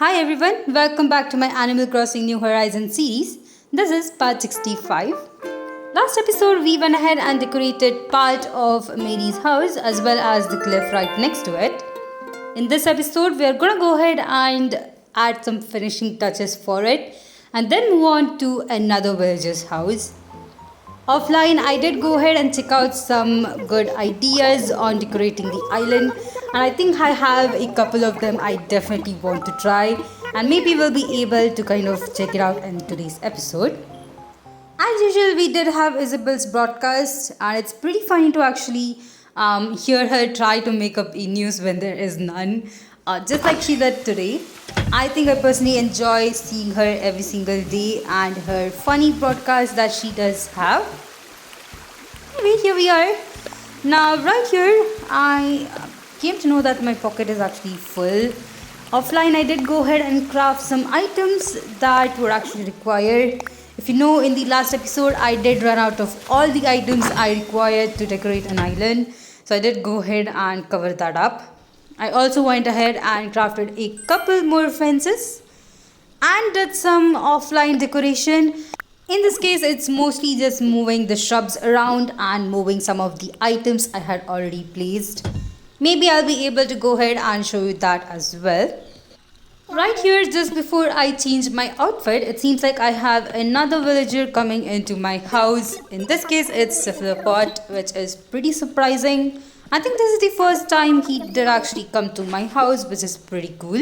Hi everyone, welcome back to my Animal Crossing New Horizons series. This is part 65. Last episode we went ahead and decorated part of Mary's house as well as the cliff right next to it. In this episode we are going to go ahead and add some finishing touches for it and then move on to another villager's house. Offline, I did go ahead and check out some good ideas on decorating the island, and I think I have a couple of them I definitely want to try, and maybe we'll be able to kind of check it out in today's episode. As usual, we did have Isabel's broadcast, and it's pretty funny to actually hear her try to make up a news when there is none, just like she did today. I think I personally enjoy seeing her every single day and her funny broadcast that she does have. Anyway, here we are. Now, right here, I came to know that my pocket is actually full. Offline, I did go ahead and craft some items that were actually required. If you know, in the last episode, I did run out of all the items I required to decorate an island. So I did go ahead and cover that up. I also went ahead and crafted a couple more fences and did some offline decoration. In this case, it's mostly just moving the shrubs around and moving some of the items I had already placed. Maybe I'll be able to go ahead and show you that as well. Right here, just before I change my outfit, it seems like I have another villager coming into my house. In this case, it's Cephalopod, which is pretty surprising. I think this is the first time he did actually come to my house, which is pretty cool.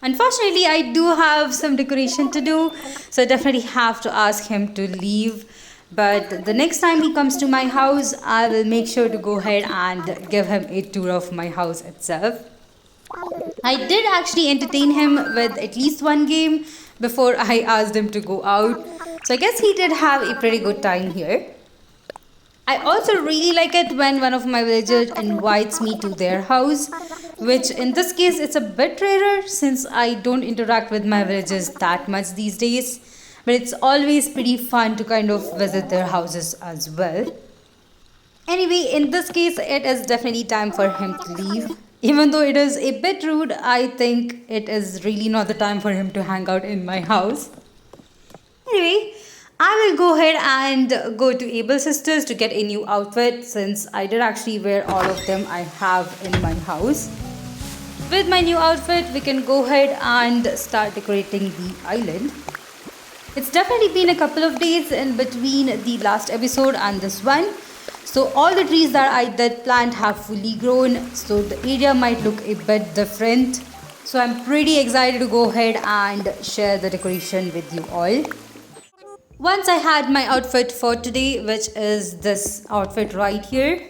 Unfortunately, I do have some decoration to do, so I definitely have to ask him to leave. But the next time he comes to my house, I will make sure to go ahead and give him a tour of my house itself. I did actually entertain him with at least one game before I asked him to go out. So I guess he did have a pretty good time here. I also really like it when one of my villagers invites me to their house, which in this case it's a bit rarer since I don't interact with my villagers that much these days. But it's always pretty fun to kind of visit their houses as well. Anyway, in this case, it is definitely time for him to leave. Even though it is a bit rude, I think it is really not the time for him to hang out in my house. Anyway, I will go ahead and go to Able Sisters to get a new outfit since I did actually wear all of them I have in my house. With my new outfit, we can go ahead and start decorating the island. It's definitely been a couple of days in between the last episode and this one. So all the trees that I did plant have fully grown, so the area might look a bit different. So I'm pretty excited to go ahead and share the decoration with you all. Once I had my outfit for today, which is this outfit right here,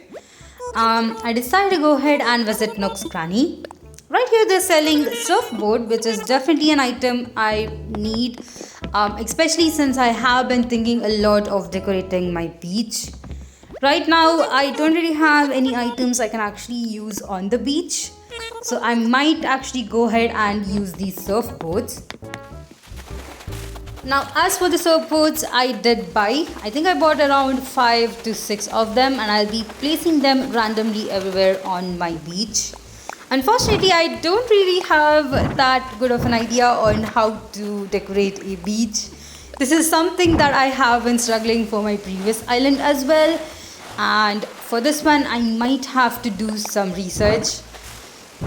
I decided to go ahead and visit Nook's Granny. Right here they're selling surfboard, which is definitely an item I need, especially since I have been thinking a lot of decorating my beach. Right now, I don't really have any items I can actually use on the beach, so I might actually go ahead and use these surfboards. Now, as for the surfboards, I did buy. I think I bought around 5 to 6 of them, and I'll be placing them randomly everywhere on my beach. Unfortunately, I don't really have that good of an idea on how to decorate a beach. This is something that I have been struggling for my previous island as well. And for this one, I might have to do some research.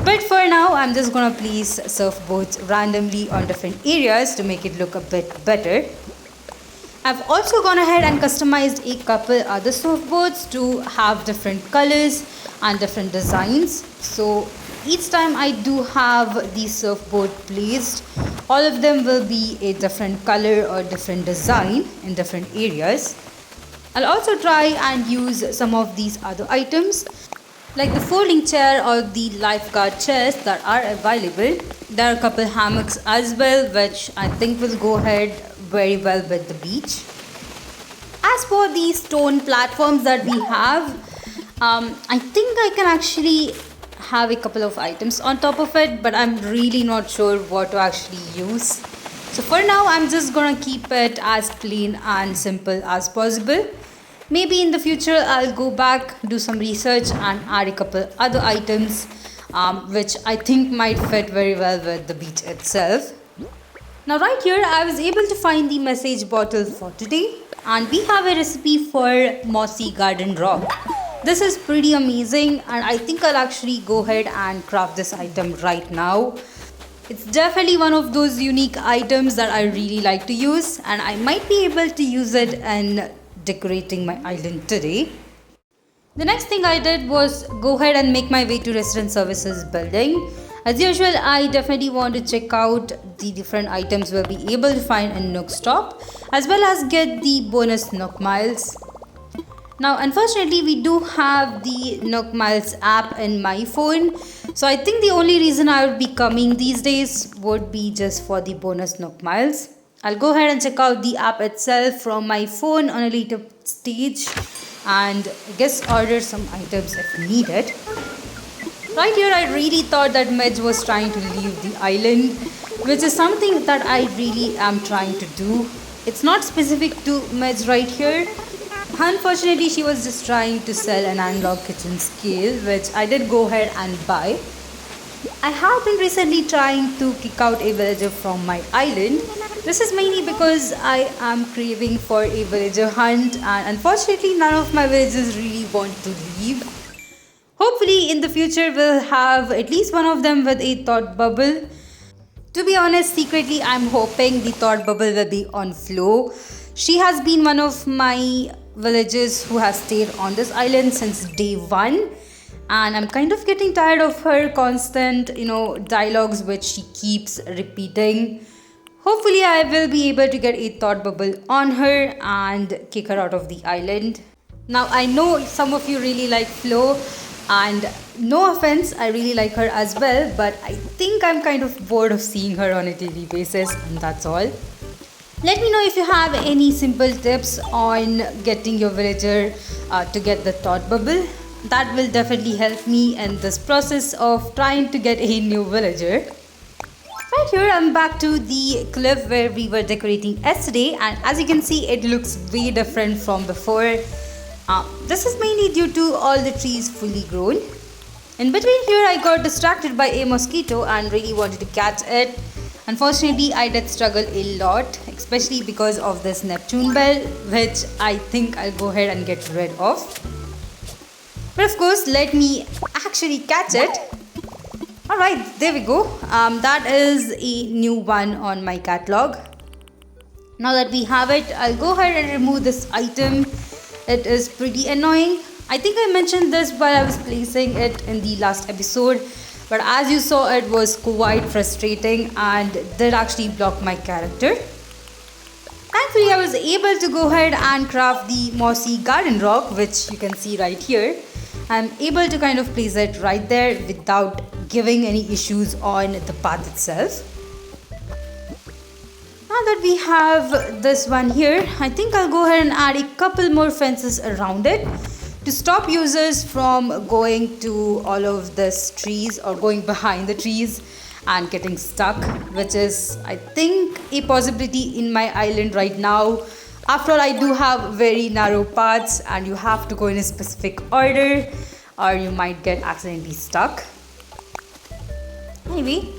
But for now, I'm just gonna place surfboards randomly on different areas to make it look a bit better. I've also gone ahead and customized a couple other surfboards to have different colors and different designs. So each time I do have the surfboard placed, all of them will be a different color or different design in different areas. I'll also try and use some of these other items like the folding chair or the lifeguard chairs that are available. There are a couple hammocks as well, which I think will go ahead very well with the beach. As for the stone platforms that we have, I think I can actually have a couple of items on top of it, but I'm really not sure what to actually use. So for now, I'm just gonna keep it as plain and simple as possible. Maybe in the future I'll go back, do some research and add a couple other items which I think might fit very well with the beach itself. Now right here I was able to find the message bottle for today, and we have a recipe for mossy garden rock. This is pretty amazing, and I think I'll actually go ahead and craft this item right now. It's definitely one of those unique items that I really like to use, and I might be able to use it in decorating my island today. The next thing I did was go ahead and make my way to Resident Services building. As usual, I definitely want to check out the different items we'll be able to find in Nook's Top, as well as get the bonus Nook Miles. Now, unfortunately, we do have the Nook Miles app in my phone, so I think the only reason I would be coming these days would be just for the bonus Nook Miles. I'll go ahead and check out the app itself from my phone on a later stage, and I guess order some items if needed. Right here I really thought that Midge was trying to leave the island, which is something that I really am trying to do. It's not specific to Midge right here. Unfortunately, she was just trying to sell an analog kitchen scale, which I did go ahead and buy. I have been recently trying to kick out a villager from my island. This is mainly because I am craving for a villager hunt, and unfortunately none of my villagers really want to leave. Hopefully in the future we'll have at least one of them with a thought bubble. To be honest, secretly I'm hoping the thought bubble will be on Flo. She has been one of my villagers who has stayed on this island since day one. And I'm kind of getting tired of her constant, dialogues which she keeps repeating. Hopefully I will be able to get a thought bubble on her and kick her out of the island. Now I know some of you really like Flo, and no offense, I really like her as well, but I think I'm kind of bored of seeing her on a daily basis, and that's all. Let me know if you have any simple tips on getting your villager to get the thought bubble. That will definitely help me in this process of trying to get a new villager. Right here I'm back to the cliff where we were decorating yesterday, and as you can see it looks way different from before. This is mainly due to all the trees fully grown. In between here I got distracted by a mosquito and really wanted to catch it. Unfortunately I did struggle a lot, especially because of this Neptune bell, which I think I'll go ahead and get rid of. But of course, let me actually catch it. Alright, there we go. That is a new one on my catalog. Now that we have it, I'll go ahead and remove this item. It is pretty annoying. I think I mentioned this while I was placing it in the last episode. But as you saw, it was quite frustrating and did actually block my character. Thankfully, I was able to go ahead and craft the mossy garden rock, which you can see right here. I'm able to kind of place it right there without giving any issues on the path itself. Now that we have this one here, I think I'll go ahead and add a couple more fences around it to stop users from going to all of these trees or going behind the trees and getting stuck, which is, I think, a possibility in my island right now. After all, I do have very narrow paths and you have to go in a specific order or you might get accidentally stuck. Anyway,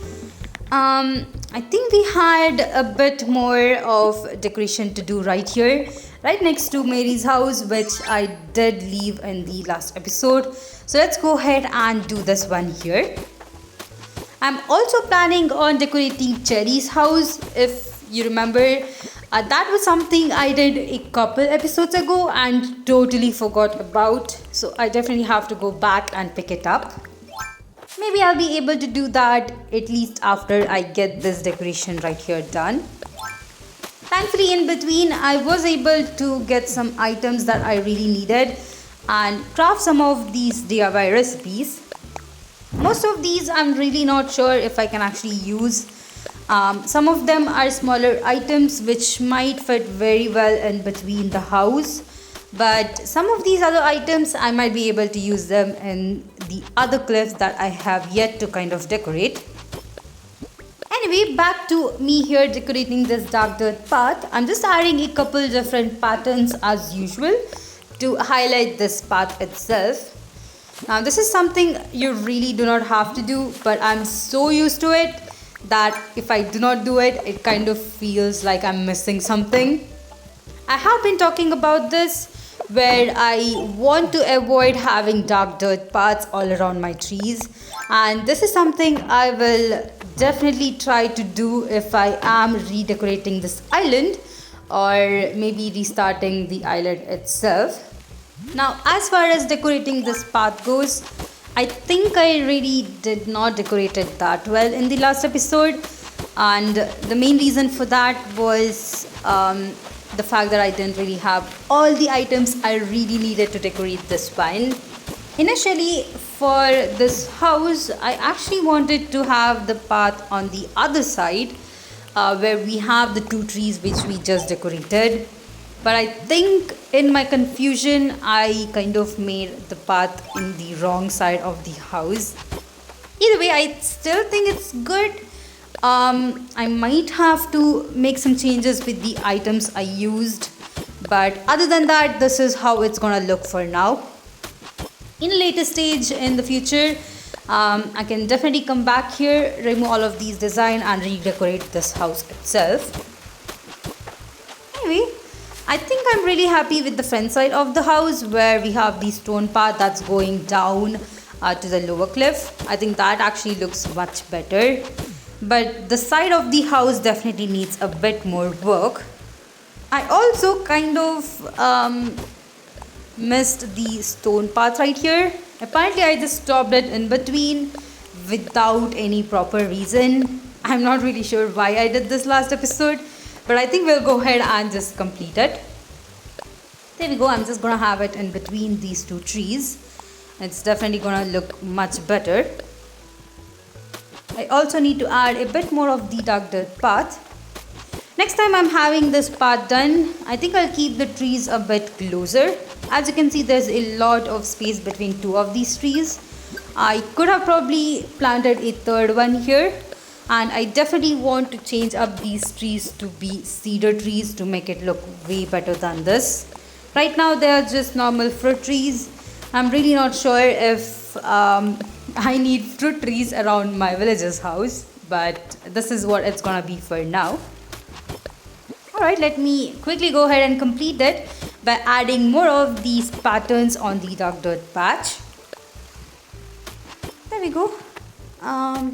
I think we had a bit more of decoration to do right here, right next to Mary's house, which I did leave in the last episode. So let's go ahead and do this one here. I'm also planning on decorating Cheri's house. If you remember, that was something I did a couple episodes ago and totally forgot about. So I definitely have to go back and pick it up. Maybe I'll be able to do that at least after I get this decoration right here done. Thankfully, in between, I was able to get some items that I really needed and craft some of these DIY recipes. Most of these I'm really not sure if I can actually use. Some of them are smaller items which might fit very well in between the house. But some of these other items I might be able to use them in the other cliffs that I have yet to kind of decorate. Anyway, back to me here decorating this dark dirt path. I'm just adding a couple different patterns as usual to highlight this path itself. Now this is something you really do not have to do, but I'm so used to it that if I do not do it, it kind of feels like I'm missing something. I have been talking about this where I want to avoid having dark dirt paths all around my trees, and this is something I will definitely try to do if I am redecorating this island or maybe restarting the island itself. Now, as far as decorating this path goes, I think I really did not decorate it that well in the last episode, and the main reason for that was the fact that I didn't really have all the items I really needed to decorate this one. Initially, for this house, I actually wanted to have the path on the other side where we have the two trees which we just decorated. But I think in my confusion, I kind of made the path in the wrong side of the house. Either way, I still think it's good. I might have to make some changes with the items I used. But other than that, this is how it's gonna look for now. In a later stage in the future, I can definitely come back here, remove all of these design and redecorate this house itself. Anyway, I think I'm really happy with the front side of the house where we have the stone path that's going down to the lower cliff. I think that actually looks much better. But the side of the house definitely needs a bit more work. I also kind of missed the stone path right here. Apparently I just stopped it in between without any proper reason. I'm not really sure why I did this last episode, but I think we'll go ahead and just complete it. There we go. I'm just gonna have it in between these two trees. It's definitely gonna look much better. I also need to add a bit more of the dark dirt path. Next time I'm having this path done, I think I'll keep the trees a bit closer. As you can see, there's a lot of space between two of these trees. I could have probably planted a third one here, and I definitely want to change up these trees to be cedar trees to make it look way better than this. Right now they are just normal fruit trees. I'm really not sure if I need fruit trees around my village's house, but this is what it's gonna be for now. Alright, let me quickly go ahead and complete it by adding more of these patterns on the dark dirt patch. There we go. I've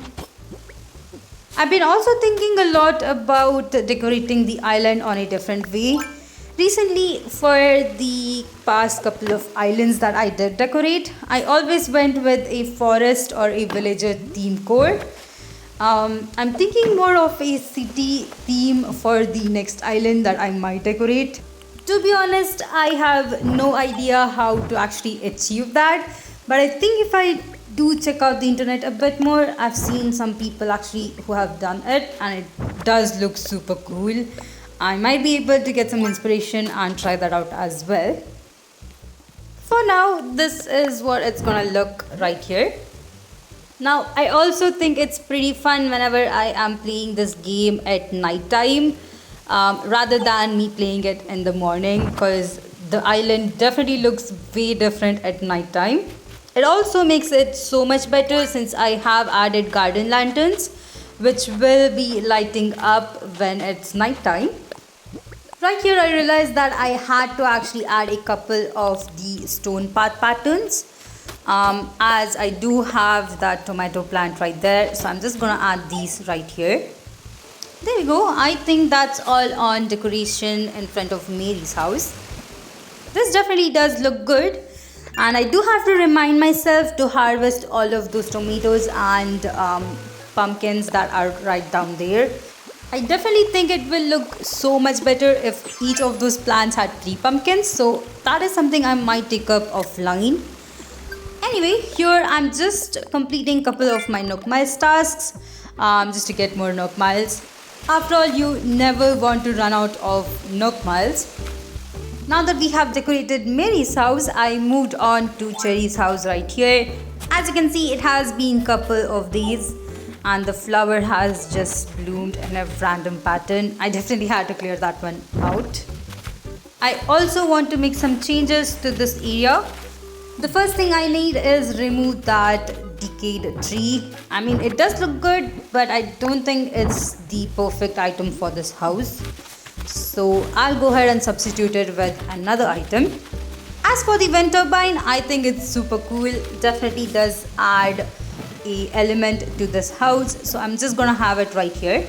been also thinking a lot about decorating the island on a different way. Recently, for the past couple of islands that I did decorate, I always went with a forest or a villager theme core. I'm thinking more of a city theme for the next island that I might decorate. To be honest, I have no idea how to actually achieve that, but I think if I do check out the internet a bit more, I've seen some people actually who have done it and it does look super cool. I might be able to get some inspiration and try that out as well. For now, this is what it's gonna look right here. Now, I also think it's pretty fun whenever I am playing this game at night time rather than me playing it in the morning, because the island definitely looks way different at night time. It also makes it so much better since I have added garden lanterns which will be lighting up when it's night time. Right here I realized that I had to actually add a couple of the stone path patterns as I do have that tomato plant right there, so I'm just gonna add these right here. There we go. I think that's all on decoration in front of Mary's house. This definitely does look good, and I do have to remind myself to harvest all of those tomatoes and pumpkins that are right down there. I definitely think it will look so much better if each of those plants had 3 pumpkins, so that is something I might take up offline. Anyway, here I'm just completing a couple of my Nook Miles tasks just to get more Nook Miles. After all, you never want to run out of Nook Miles. Now that we have decorated Mary's house, I moved on to Cheri's house right here. As you can see, it has been a couple of days and the flower has just bloomed in a random pattern. I definitely had to clear that one out. I also want to make some changes to this area. The first thing I need is remove that decayed tree. I mean, it does look good, but I don't think it's the perfect item for this house. So I'll go ahead and substitute it with another item. As for the wind turbine, I think it's super cool. Definitely does add a element to this house. So I'm just gonna have it right here.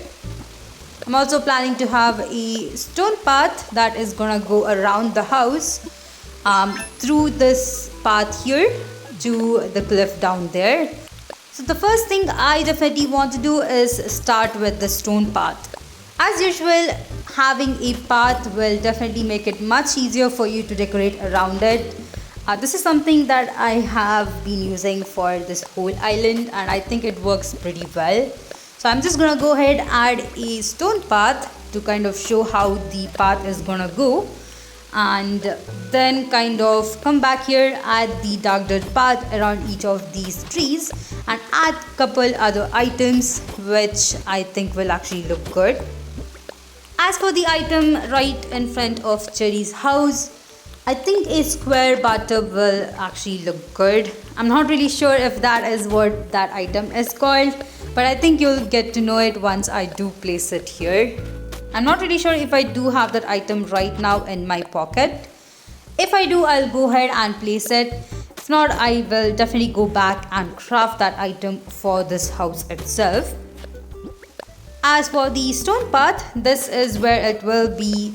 I'm also planning to have a stone path that is gonna go around the house through this path here to the cliff down there. So the first thing I definitely want to do is start with the stone path. As usual, having a path will definitely make it much easier for you to decorate around it. This is something that I have been using for this whole island, and I think it works pretty well. So I'm just gonna go ahead and add a stone path to kind of show how the path is gonna go, and then kind of come back here, add the dark dirt path around each of these trees, and add couple other items which I think will actually look good. As for the item right in front of Cheri's house, I think a square bathtub will actually look good. I'm not really sure if that is what that item is called, but I think you'll get to know it once I do place it here. I'm not really sure if I do have that item right now in my pocket. If I do, I'll go ahead and place it. If not, I will definitely go back and craft that item for this house itself. As for the stone path, this is where it will be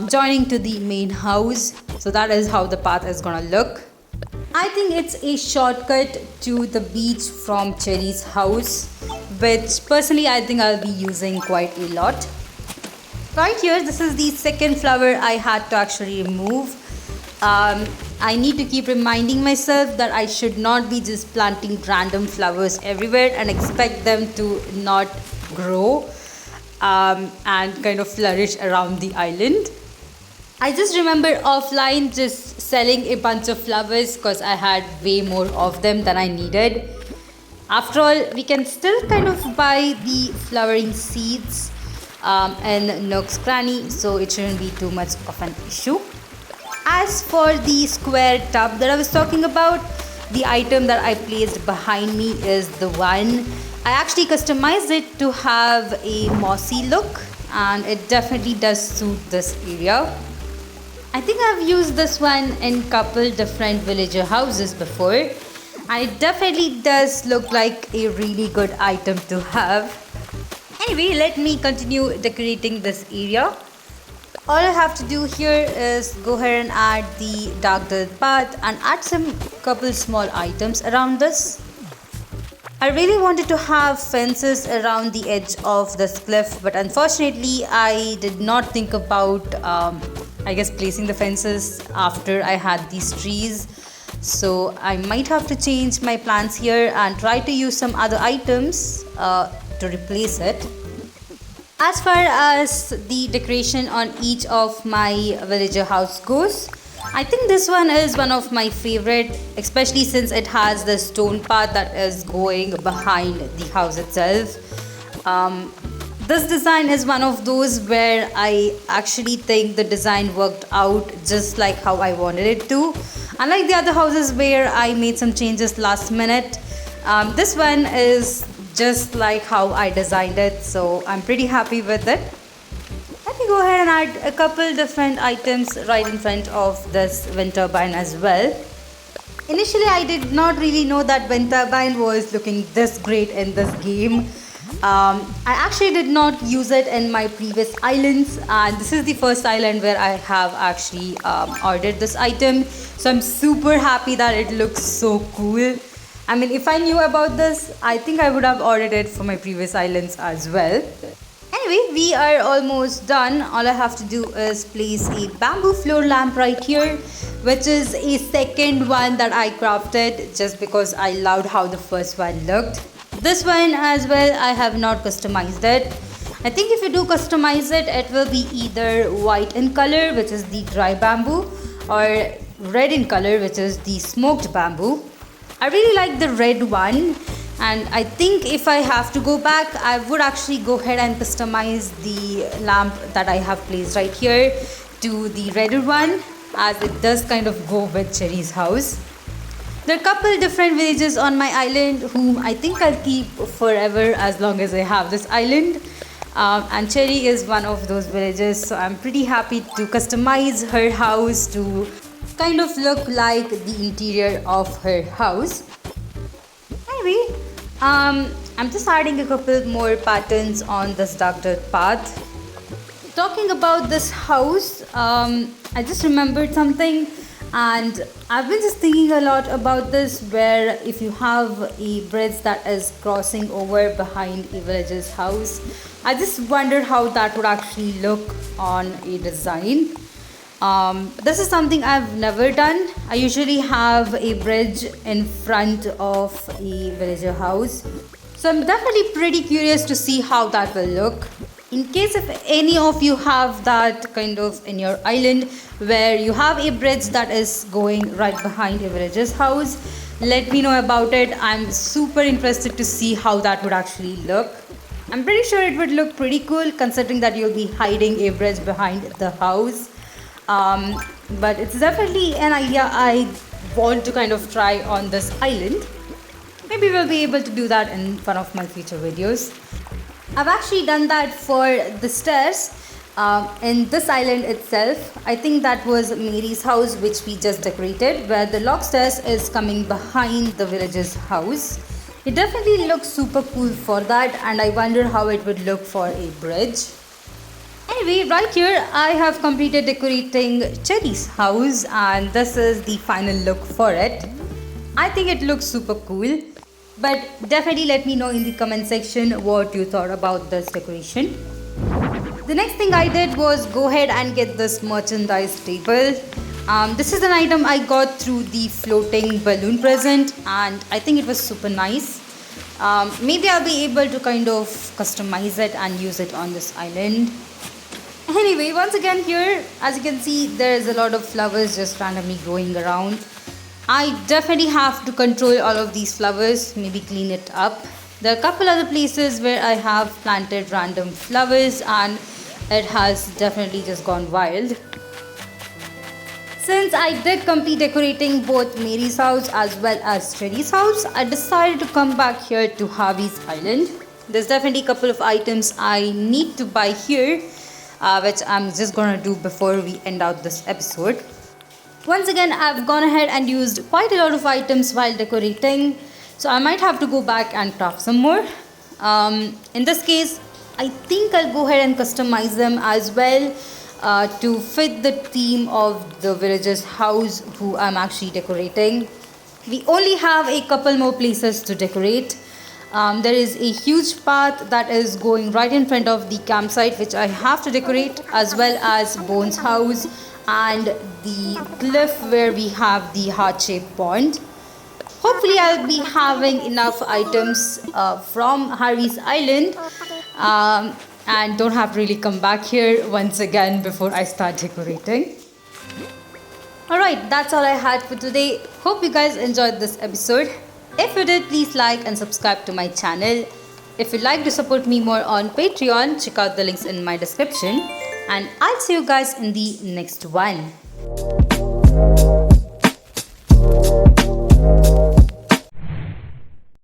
joining to the main house. So that is how the path is gonna look. I think it's a shortcut to the beach from Cheri's house, which personally I think I'll be using quite a lot. Right here, this is the second flower I had to actually remove. I need to keep reminding myself that I should not be just planting random flowers everywhere and expect them to not grow and kind of flourish around the island. I just remember offline just selling a bunch of flowers because I had way more of them than I needed. After all, we can still kind of buy the flowering seeds in Nook's Cranny, so it shouldn't be too much of an issue. As for the square tub that I was talking about, the item that I placed behind me is the one. I actually customized it to have a mossy look, and it definitely does suit this area. I think I've used this one in couple different villager houses before, and it definitely does look like a really good item to have. Anyway, let me continue decorating this area. All I have to do here is go ahead and add the dark dirt path and add some couple small items around this. I really wanted to have fences around the edge of this cliff, but unfortunately I did not think about placing the fences after I had these trees. So I might have to change my plans here and try to use some other items to replace it. As far as the decoration on each of my villager house goes, I think this one is one of my favorite, especially since it has the stone path that is going behind the house itself. This design is one of those where I actually think the design worked out just like how I wanted it to. Unlike the other houses where I made some changes last minute, this one is just like how I designed it, so I'm pretty happy with it. Let me go ahead and add a couple different items right in front of this wind turbine as well. Initially, I did not really know that wind turbine was looking this great in this game. I actually did not use it in my previous islands, and this is the first island where I have actually ordered this item. So I'm super happy that it looks so cool. I mean, if I knew about this, I think I would have ordered it for my previous islands as well. Anyway, we are almost done. All I have to do is place a bamboo floor lamp right here, which is a second one that I crafted just because I loved how the first one looked. This one as well, I have not customized it. I think if you do customize it, it will be either white in color, which is the dry bamboo, or red in color, which is the smoked bamboo. I really like the red one, and I think if I have to go back, I would actually go ahead and customize the lamp that I have placed right here to the redder one, as it does kind of go with Cheri's house. There are a couple different villages on my island whom I think I'll keep forever as long as I have this island. And Cheri is one of those villages, so I'm pretty happy to customize her house to kind of look like the interior of her house. Anyway, I'm just adding a couple more patterns on this dark dirt path. Talking about this house, I just remembered something, and I've been just thinking a lot about this, where if you have a bridge that is crossing over behind a village's house, I just wondered how that would actually look on a design. This is something I've never done. I usually have a bridge in front of a villager house, so I'm definitely pretty curious to see how that will look. In case if any of you have that kind of in your island where you have a bridge that is going right behind a villager's house, let me know about it. I'm super interested to see how that would actually look. I'm pretty sure it would look pretty cool considering that you'll be hiding a bridge behind the house. But it's definitely an idea I want to kind of try on this island. Maybe we'll be able to do that in one of my future videos. I've actually done that for the stairs in this island itself. I think that was Mary's house, which we just decorated, where the log stairs is coming behind the villager's house. It definitely looks super cool for that, and I wonder how it would look for a bridge. Anyway, right here I have completed decorating Cheri's house, and this is the final look for it. I think it looks super cool. But definitely let me know in the comment section what you thought about this decoration. The next thing I did was go ahead and get this merchandise table. This is an item I got through the floating balloon present, and I think it was super nice. Maybe I'll be able to kind of customize it and use it on this island. Anyway, once again here, as you can see, there is a lot of flowers just randomly growing around. I definitely have to control all of these flowers, maybe clean it up. There are a couple other places where I have planted random flowers and it has definitely just gone wild. Since I did complete decorating both Mary's house as well as Cheri's house, I decided to come back here to Harvey's Island. There's definitely a couple of items I need to buy here, which I'm just gonna do before we end out this episode. Once again, I've gone ahead and used quite a lot of items while decorating, so I might have to go back and craft some more. In this case, I think I'll go ahead and customize them as well to fit the theme of the villager's house who I'm actually decorating. We only have a couple more places to decorate. There is a huge path that is going right in front of the campsite which I have to decorate, as well as Bones' house and the cliff where we have the heart-shaped pond. Hopefully I'll be having enough items from Harvey's Island and don't have to really come back here once again before I start decorating. Alright, that's all I had for today. Hope you guys enjoyed this episode. If you did, please like and subscribe to my channel. If you'd like to support me more on Patreon, check out the links in my description. And I'll see you guys in the next one.